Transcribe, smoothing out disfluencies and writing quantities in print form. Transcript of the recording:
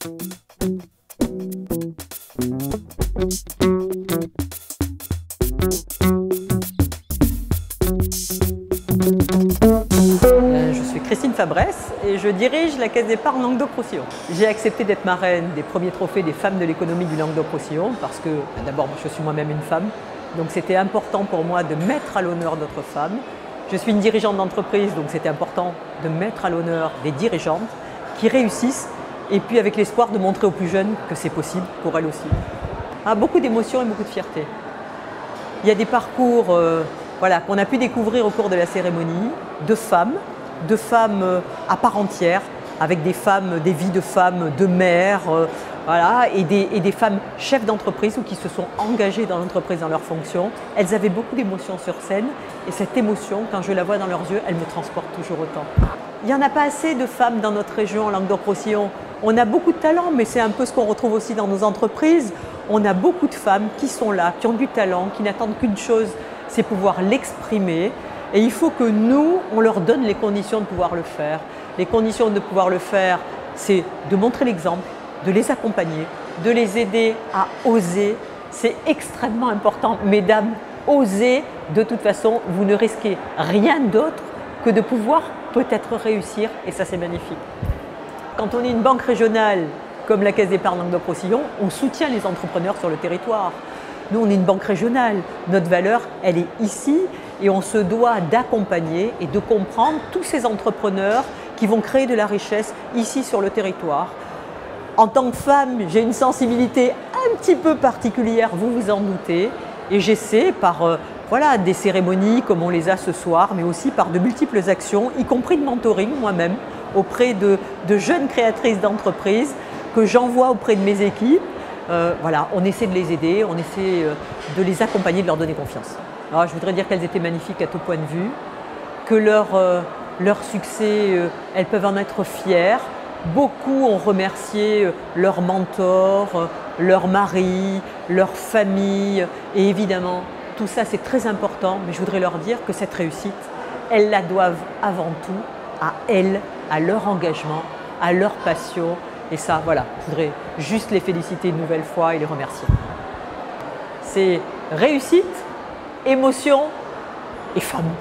Je suis Christine Fabresse et je dirige la Caisse d'épargne Languedoc-Roussillon. J'ai accepté d'être marraine des premiers trophées des femmes de l'économie du Languedoc-Roussillon parce que d'abord je suis moi-même une femme, donc c'était important pour moi de mettre à l'honneur d'autres femmes. Je suis une dirigeante d'entreprise, donc c'était important de mettre à l'honneur des dirigeantes qui réussissent et puis avec l'espoir de montrer aux plus jeunes que c'est possible pour elles aussi. Beaucoup d'émotions et beaucoup de fierté. Il y a des parcours qu'on a pu découvrir au cours de la cérémonie de femmes à part entière, avec des vies de femmes, de mères, et des femmes chefs d'entreprise ou qui se sont engagées dans l'entreprise dans leurs fonctions. Elles avaient beaucoup d'émotions sur scène et cette émotion, quand je la vois dans leurs yeux, elle me transporte toujours autant. Il n'y en a pas assez de femmes dans notre région, en Languedoc-Roussillon. On a beaucoup de talent, mais c'est un peu ce qu'on retrouve aussi dans nos entreprises. On a beaucoup de femmes qui sont là, qui ont du talent, qui n'attendent qu'une chose, c'est pouvoir l'exprimer. Et il faut que nous, on leur donne les conditions de pouvoir le faire. Les conditions de pouvoir le faire, c'est de montrer l'exemple, de les accompagner, de les aider à oser. C'est extrêmement important. Mesdames, osez. De toute façon, vous ne risquez rien d'autre que de pouvoir peut-être réussir. Et ça, c'est magnifique. Quand on est une banque régionale, comme la Caisse d'épargne Languedoc-Roussillon, on soutient les entrepreneurs sur le territoire. Nous, on est une banque régionale. Notre valeur, elle est ici et on se doit d'accompagner et de comprendre tous ces entrepreneurs qui vont créer de la richesse ici sur le territoire. En tant que femme, j'ai une sensibilité un petit peu particulière, vous vous en doutez, et j'essaie par des cérémonies comme on les a ce soir, mais aussi par de multiples actions, y compris de mentoring moi-même, auprès de jeunes créatrices d'entreprises que j'envoie auprès de mes équipes. On essaie de les aider, on essaie de les accompagner, de leur donner confiance. Alors, je voudrais dire qu'elles étaient magnifiques à tout point de vue, que leur succès, elles peuvent en être fières. Beaucoup ont remercié leurs mentors, leurs maris, leur famille et évidemment, tout ça c'est très important, mais je voudrais leur dire que cette réussite, elles la doivent avant tout à elles, à leur engagement, à leur passion. Et ça, je voudrais juste les féliciter une nouvelle fois et les remercier. C'est réussite, émotion et femme.